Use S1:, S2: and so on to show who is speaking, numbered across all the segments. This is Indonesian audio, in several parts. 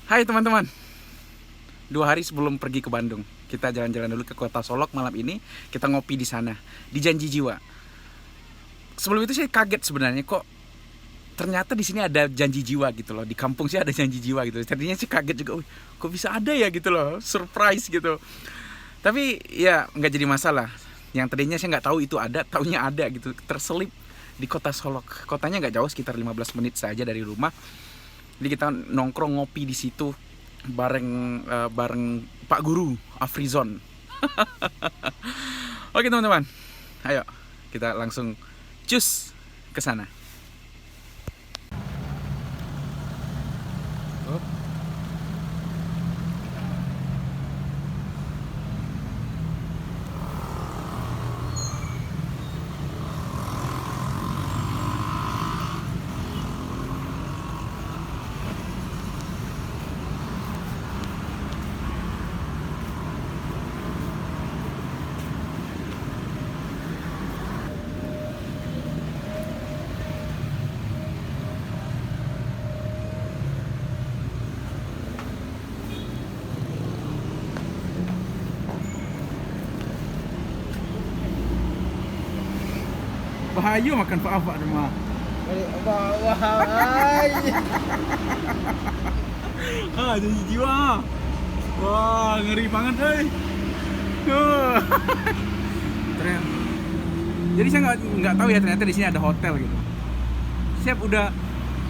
S1: Hai teman-teman, 2 hari sebelum pergi ke Bandung, kita jalan-jalan dulu ke kota Solok malam ini. Kita ngopi di sana, di Janji Jiwa. Sebelum itu saya kaget sebenarnya, kok ternyata di sini ada Janji Jiwa gitu loh. Di kampung sih ada Janji Jiwa gitu. Tadinya sih kaget juga, "Wih, kok bisa ada ya gitu loh, surprise gitu." Tapi ya nggak jadi masalah. Yang tadinya saya nggak tahu itu ada, taunya ada gitu, terselip di kota Solok. Kotanya nggak jauh, sekitar 15 menit saja dari rumah. Jadi kita nongkrong ngopi di situ bareng Pak Guru Afrizon. Oke teman-teman, ayo kita langsung cus ke sana. Bahayu makan apa rumah. Janji jiwa. Wah, ngeri banget, Ternyata. Jadi saya nggak tahu ya, ternyata di sini ada hotel gitu. Saya udah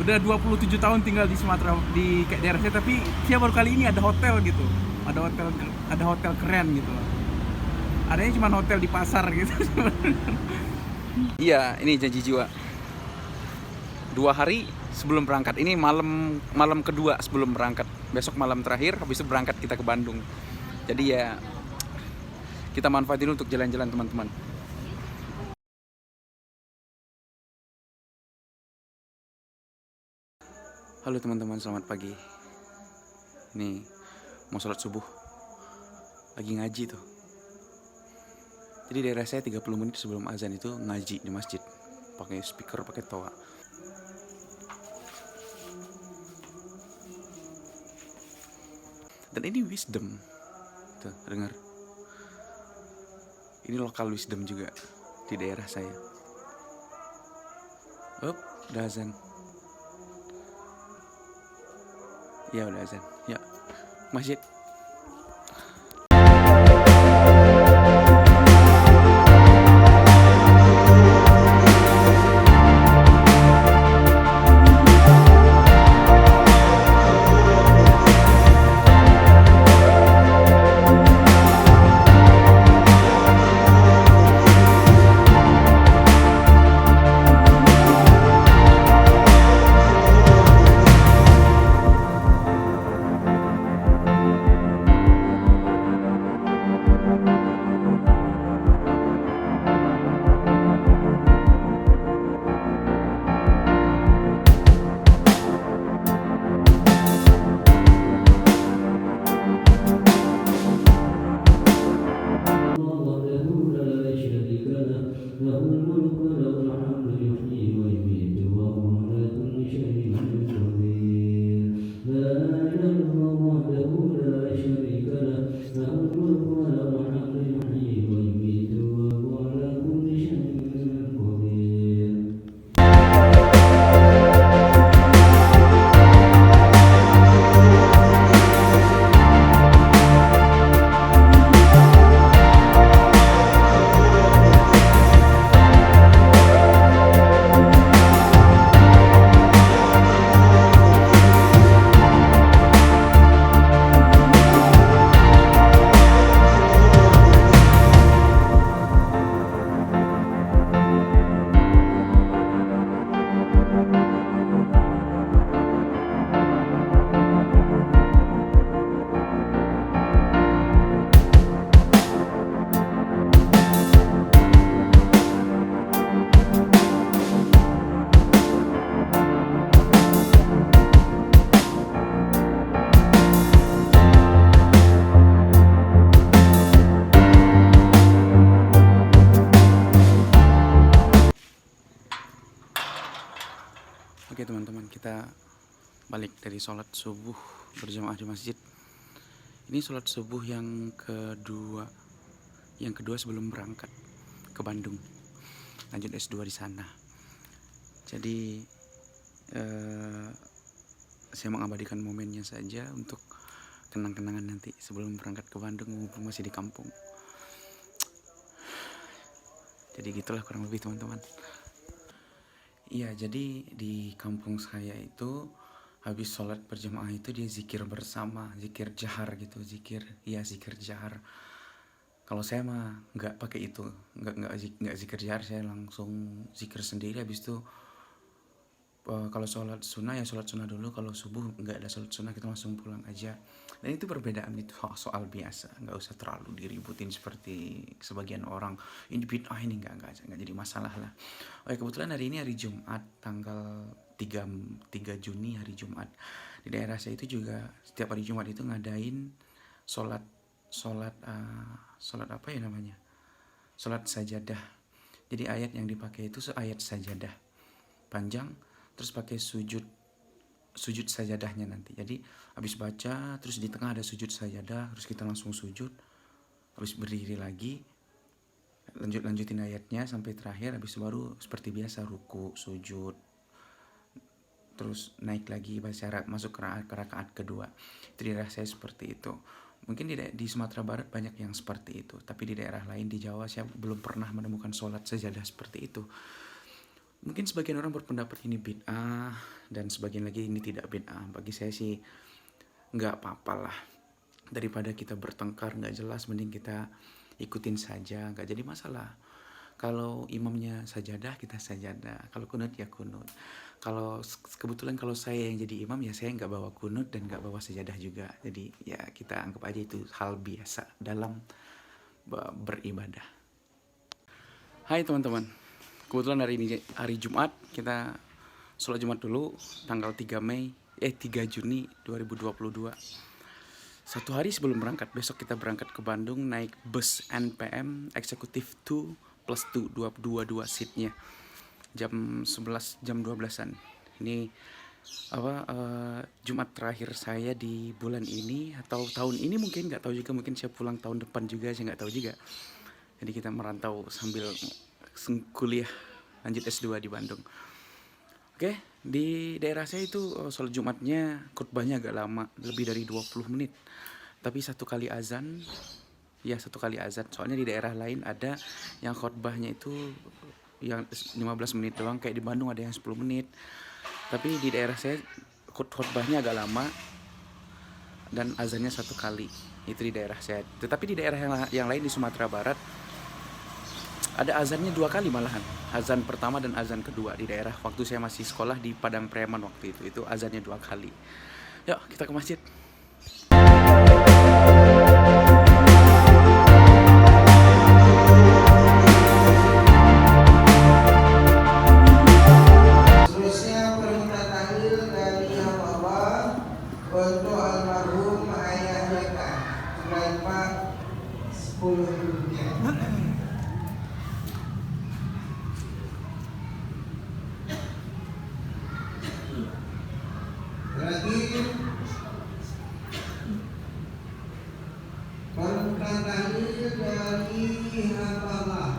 S1: 27 tahun tinggal di Sumatera, di kayak daerah saya, tapi saya baru kali ini ada hotel gitu. Ada hotel keren gitu. Adanya cuma hotel di pasar gitu. Iya, ini Janji Jiwa. 2 hari sebelum berangkat. Ini malam kedua sebelum berangkat. Besok malam terakhir, habis itu berangkat kita ke Bandung. Jadi ya kita manfaatin untuk jalan-jalan teman-teman. Halo teman-teman, selamat pagi. Ini mau sholat subuh. Lagi ngaji tuh. Jadi daerah saya 30 menit sebelum azan itu ngaji di masjid. Pakai speaker, pakai toa. Dan ini wisdom. Tuh, dengar. Ini lokal wisdom juga di daerah saya. Udah azan. Ya udah azan. Ya, masjid. له الملك وله الحمد يحيي ويميت وهو على كل شيء قدير لا إله إلا الله وحده لا شريك له له الملك وله الحمد يحيي ويميت وهو على كل شيء قدير. Oke teman-teman, kita balik dari sholat subuh berjamaah di masjid. Ini sholat subuh yang kedua sebelum berangkat ke Bandung, lanjut S2 di sana. Jadi saya mengabadikan momennya saja untuk kenang-kenangan nanti sebelum berangkat ke Bandung mumpung masih di kampung. Jadi gitulah kurang lebih teman-teman. Iya, jadi di kampung saya itu habis sholat berjamaah itu dia zikir bersama, zikir jahar gitu, zikir jahar. Kalau saya mah nggak pakai itu, nggak zikir jahar, saya langsung zikir sendiri. Habis itu kalau sholat sunnah ya sholat sunnah dulu, kalau subuh nggak ada sholat sunnah, kita langsung pulang aja. Dan itu perbedaan, itu soal biasa, nggak usah terlalu diributin seperti sebagian orang ini bid'ah, ini nggak jadi masalah lah. Kebetulan hari ini hari Jumat, tanggal 3 Juni, hari Jumat. Di daerah saya itu juga setiap hari Jumat itu ngadain sholat apa ya namanya, sholat sajadah. Jadi ayat yang dipakai itu ayat sajadah panjang, terus pakai sujud sajadahnya nanti. Jadi habis baca terus di tengah ada sujud sajadah, terus kita langsung sujud, habis berdiri lagi lanjutin ayatnya sampai terakhir, habis itu baru seperti biasa ruku, sujud, terus naik lagi baca, masuk ke rakaat kedua. Itu di daerah saya seperti itu. Mungkin di Sumatera Barat banyak yang seperti itu, tapi di daerah lain di Jawa saya belum pernah menemukan sholat sajadah seperti itu. Mungkin sebagian orang berpendapat ini bid'ah, dan sebagian lagi ini tidak bid'ah. Bagi saya sih nggak apa-apa lah, daripada kita bertengkar nggak jelas, mending kita ikutin saja, nggak jadi masalah. Kalau imamnya sajadah, kita sajadah. Kalau kunut ya kunut. Kalau kebetulan kalau saya yang jadi imam ya saya nggak bawa kunut dan nggak bawa sajadah juga. Jadi ya kita anggap aja itu hal biasa dalam beribadah. Hai teman-teman, kebetulan hari ini hari Jumat, kita sholat Jumat dulu tanggal 3 Juni 2022. Satu hari sebelum berangkat, besok kita berangkat ke Bandung naik bus NPM Eksekutif 2 plus 22 seatnya jam 12-an. Ini Jumat terakhir saya di bulan ini atau tahun ini, mungkin nggak tahu juga, mungkin saya pulang tahun depan juga, saya nggak tahu juga. Jadi kita merantau sambil kuliah lanjut S2 di Bandung. Oke, di daerah saya itu sholat Jumatnya khutbahnya agak lama, lebih dari 20 menit. Tapi satu kali azan, soalnya di daerah lain ada yang khutbahnya itu yang 15 menit doang, kayak di Bandung ada yang 10 menit. Tapi di daerah saya khutbahnya agak lama dan azannya satu kali, itu di daerah saya. Tetapi di daerah yang lain di Sumatera Barat ada azannya 2 kali malahan, azan pertama dan azan kedua. Di daerah waktu saya masih sekolah di Padang Preman waktu itu azannya 2 kali. Yuk kita ke masjid.
S2: Terusnya perintah tahlil dari Allah untuk almarhum ayah mereka, berapa 10 rupiah. Terakhir perintah tahlil dari Allah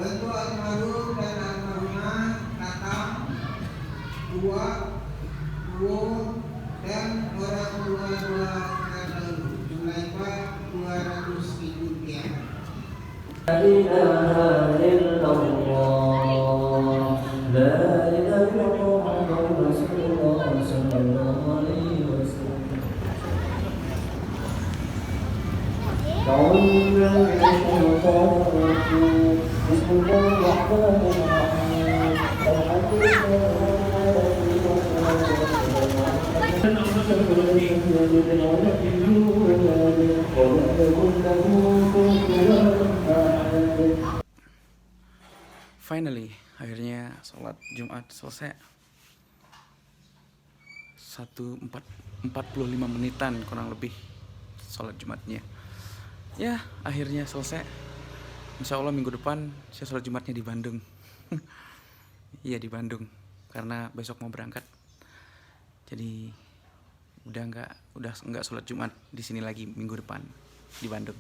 S2: untuk almarhum dan almarhumah Tatang, dua dan orang tua terdahulu, jumlahnya 200.000 rupiah.
S3: La ilaha illallah, la ilaha illallah, Rasulullah sallallahu alaihi wasallam.
S1: Finally, akhirnya sholat Jumat selesai. 45 menitan kurang lebih sholat Jumatnya. Ya, akhirnya selesai. Insya Allah minggu depan saya sholat Jumatnya di Bandung. Iya, di Bandung. karena besok mau berangkat. Jadi udah nggak sholat Jumat di sini lagi minggu depan di Bandung.